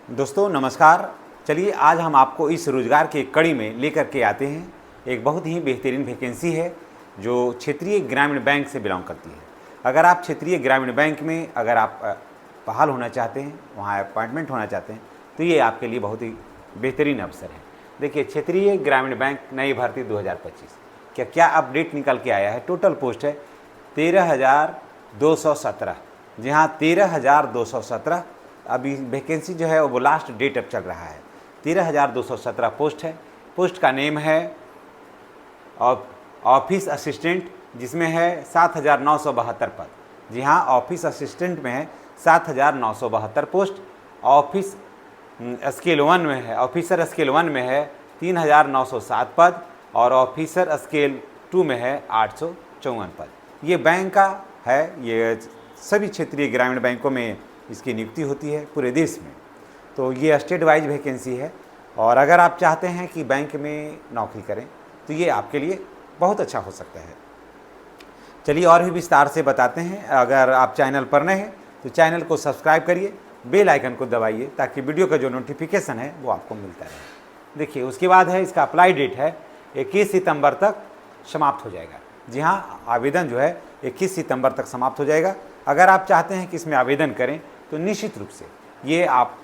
दोस्तों नमस्कार। चलिए आज हम आपको इस रोज़गार की कड़ी में लेकर के आते हैं। एक बहुत ही बेहतरीन वैकेंसी है जो क्षेत्रीय ग्रामीण बैंक से बिलोंग करती है। अगर आप क्षेत्रीय ग्रामीण बैंक में अगर आप बहाल होना चाहते हैं, वहाँ अपॉइंटमेंट होना चाहते हैं, तो ये आपके लिए बहुत ही बेहतरीन अवसर है। देखिए, क्षेत्रीय ग्रामीण बैंक नई भर्ती 2025 क्या अपडेट निकल के आया है। टोटल पोस्ट है 13,217। जी हाँ, 13,217। अभी वैकेंसी जो है वो लास्ट डेट अब चल रहा है। 13,217 पोस्ट है। पोस्ट का नेम है ऑफिस असिस्टेंट, जिसमें है 7,972 पद। जी हाँ, ऑफिस असिस्टेंट में है 7,972 पोस्ट। ऑफिस स्केल 1 में है, ऑफिसर स्केल 1 में है 3,907 पद और ऑफिसर स्केल 2 में है 854 पद। ये बैंक का है, ये सभी क्षेत्रीय ग्रामीण बैंकों में इसकी नियुक्ति होती है पूरे देश में। तो ये स्टेट वाइज वैकेंसी है और अगर आप चाहते हैं कि बैंक में नौकरी करें तो ये आपके लिए बहुत अच्छा हो सकता है। चलिए और भी विस्तार से बताते हैं। अगर आप चैनल पर नए हैं तो चैनल को सब्सक्राइब करिए, बेल आइकन को दबाइए ताकि वीडियो का जो नोटिफिकेशन है वो आपको मिलता रहे। देखिए, उसके बाद है इसका अप्लाई डेट है 21 सितंबर तक समाप्त हो जाएगा। जी हाँ, आवेदन जो है 21 सितंबर तक समाप्त हो जाएगा। अगर आप चाहते हैं कि इसमें आवेदन करें तो निश्चित रूप से ये आप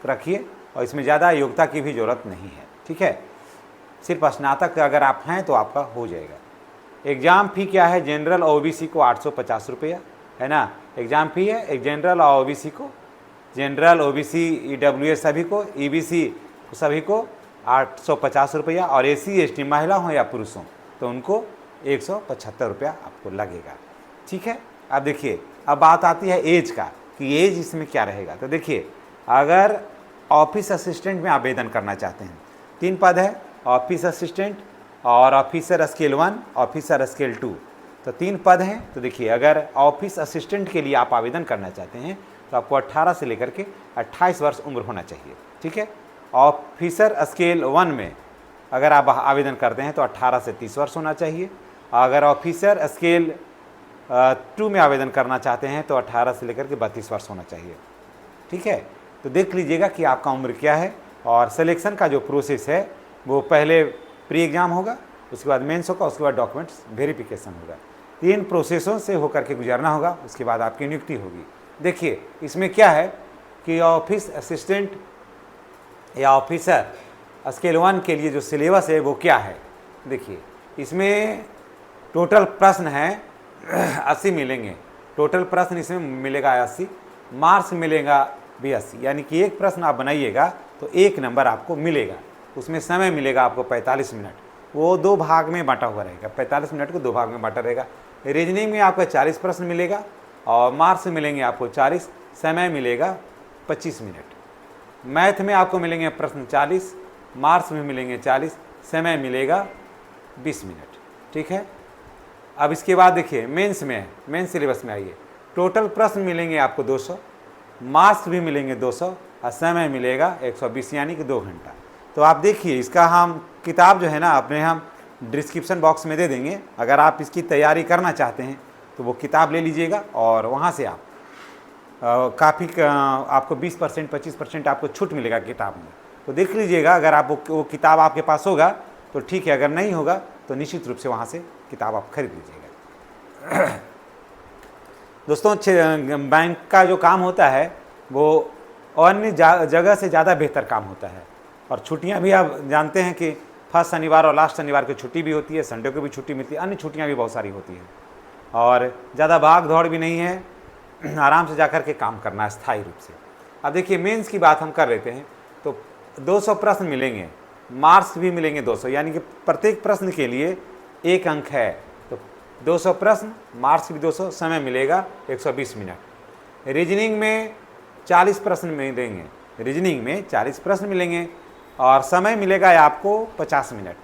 रखिए और इसमें ज़्यादा योग्यता की भी ज़रूरत नहीं है। ठीक है, सिर्फ स्नातक अगर आप हैं तो आपका हो जाएगा। एग्ज़ाम फ़ी क्या है? जनरल और ओबीसी को 850 रुपया है ना, एग्ज़ाम फ़ी है। एक जनरल और ओबीसी को, जनरल ओबीसी ईडब्ल्यूएस सभी को, ईबीसी सभी को 850 रुपया और एससी एसटी महिला हों या पुरुष हों तो उनको 175 रुपया आपको लगेगा। ठीक है, अब देखिए, अब बात आती है एज का कि एज इसमें क्या रहेगा। तो देखिए, अगर ऑफिस असिस्टेंट में आवेदन करना चाहते हैं, 3 पद है, ऑफिस असिस्टेंट और ऑफिसर स्केल 1, ऑफिसर स्केल 2, तो 3 पद हैं। तो देखिए, अगर ऑफिस असिस्टेंट के लिए आप आवेदन करना चाहते हैं तो आपको 18 से लेकर के 28 वर्ष उम्र होना चाहिए। ठीक है, ऑफिसर स्केल 1 में अगर आप आवेदन करते हैं तो 18 से 30 वर्ष होना चाहिए। अगर ऑफिसर स्केल 2 में आवेदन करना चाहते हैं तो 18 से लेकर के 32 वर्ष होना चाहिए। ठीक है, तो देख लीजिएगा कि आपका उम्र क्या है। और सिलेक्शन का जो प्रोसेस है वो पहले प्री एग्ज़ाम होगा, उसके बाद मेंस होगा, उसके बाद डॉक्यूमेंट्स वेरिफिकेशन होगा। 3 प्रोसेसों से होकर के गुजरना होगा, उसके बाद आपकी नियुक्ति होगी। देखिए, इसमें क्या है कि ऑफिस असिस्टेंट या ऑफिसर स्केल 1 के लिए जो सिलेबस है वो क्या है। देखिए, इसमें टोटल प्रश्न है 80 मिलेंगे। टोटल प्रश्न इसमें मिलेगा 80, मार्क्स मिलेगा 82, यानी कि एक प्रश्न आप बनाइएगा तो 1 नंबर आपको मिलेगा। उसमें समय मिलेगा आपको 45 मिनट, वो 2 भाग में बांटा हुआ रहेगा। 45 मिनट को 2 भाग में बांटा रहेगा। रीजनिंग में आपका 40 प्रश्न मिलेगा और मार्क्स मिलेंगे आपको 40, समय मिलेगा 25 मिनट। मैथ में आपको मिलेंगे प्रश्न 40, मार्क्स में मिलेंगे 40, समय मिलेगा 20 मिनट। ठीक है, अब इसके बाद देखिए मेंस में है, मेंस सिलेबस में आइए। टोटल प्रश्न मिलेंगे आपको 200, मार्क्स भी मिलेंगे 200 और समय मिलेगा 120, यानी कि 2 घंटा। तो आप देखिए, इसका हम किताब जो है ना अपने हम डिस्क्रिप्शन बॉक्स में दे देंगे। अगर आप इसकी तैयारी करना चाहते हैं तो वो किताब ले लीजिएगा और वहाँ से आप काफ़ी आपको 20% 25% आपको छूट मिलेगा किताब में। तो देख लीजिएगा, अगर आप वो किताब आपके पास होगा तो ठीक है, अगर नहीं होगा तो निश्चित रूप से वहाँ से किताब आप खरीद लीजिएगा। दोस्तों, बैंक का जो काम होता है वो अन्य जगह से ज़्यादा बेहतर काम होता है और छुट्टियां भी आप जानते हैं कि फर्स्ट शनिवार और लास्ट शनिवार को छुट्टी भी होती है, संडे को भी छुट्टी मिलती है, अन्य छुट्टियां भी बहुत सारी होती हैं और ज़्यादा भाग दौड़ भी नहीं है, आराम से जाकर के काम करना है स्थायी रूप से। अब देखिए, मेंस की बात हम कर लेते हैं तो 200 प्रश्न मिलेंगे, मार्क्स भी मिलेंगे 200, यानी कि प्रत्येक प्रश्न के लिए 1 अंक है। तो 200 प्रश्न, मार्क्स भी 200, समय मिलेगा 120 मिनट। रीजनिंग में 40 प्रश्न मिलेंगे, रीजनिंग में 40 प्रश्न मिलेंगे और समय मिलेगा आपको 50 मिनट।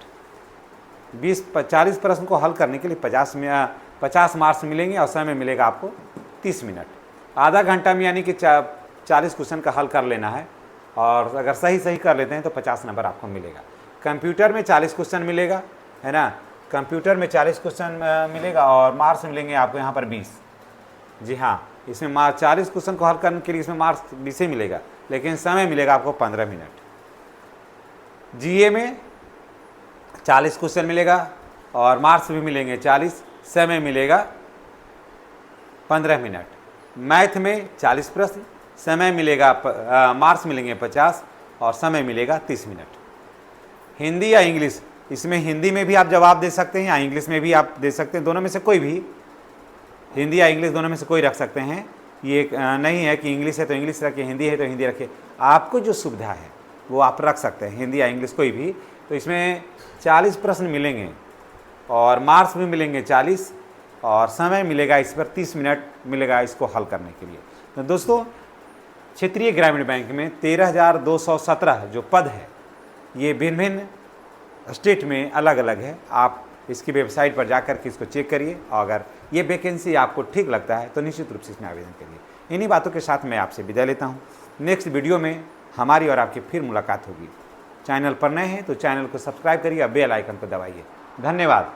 40 प्रश्न को हल करने के लिए 50 मार्क्स मिलेंगे और समय मिलेगा आपको 30 मिनट। आधा घंटा में यानी कि 40 क्वेश्चन का हल कर लेना है और अगर सही कर लेते हैं तो 50 नंबर आपको मिलेगा। कंप्यूटर में 40 क्वेश्चन मिलेगा, है ना, कंप्यूटर में 40 क्वेश्चन मिलेगा और मार्क्स मिलेंगे आपको यहाँ पर 20। जी हाँ, इसमें 40 क्वेश्चन को हल करने के लिए इसमें मार्क्स 20 ही मिलेगा। लेकिन समय मिलेगा आपको 15 मिनट। जीए में 40 क्वेश्चन मिलेगा और मार्क्स भी मिलेंगे 40, समय मिलेगा 15 मिनट। मैथ में 40 प्रश्न, समय मिलेगा मार्क्स मिलेंगे 50 और समय मिलेगा 30 मिनट। हिंदी या इंग्लिश, इसमें हिंदी में भी आप जवाब दे सकते हैं या इंग्लिश में भी आप दे सकते हैं, दोनों में से कोई भी, हिंदी या इंग्लिश दोनों में से कोई रख सकते हैं। ये नहीं है कि इंग्लिश है तो इंग्लिश रखिए, हिंदी है तो हिंदी रखिए, आपको जो सुविधा है वो आप रख सकते हैं, हिंदी या इंग्लिश कोई भी। तो इसमें 40 प्रश्न मिलेंगे और मार्क्स भी मिलेंगे 40 और समय मिलेगा इस पर 30 मिनट मिलेगा इसको हल करने के लिए। तो दोस्तों, क्षेत्रीय ग्रामीण बैंक में 13,217 जो पद है ये भिन्न भिन्न स्टेट में अलग अलग है। आप इसकी वेबसाइट पर जाकर के इसको चेक करिए और अगर ये वैकेंसी आपको ठीक लगता है तो निश्चित रूप से इसमें आवेदन करिए। इन्हीं बातों के साथ मैं आपसे विदा लेता हूँ। नेक्स्ट वीडियो में हमारी और आपकी फिर मुलाकात होगी। चैनल पर नए हैं तो चैनल को सब्सक्राइब करिए और बेल आइकन को दबाइए। धन्यवाद।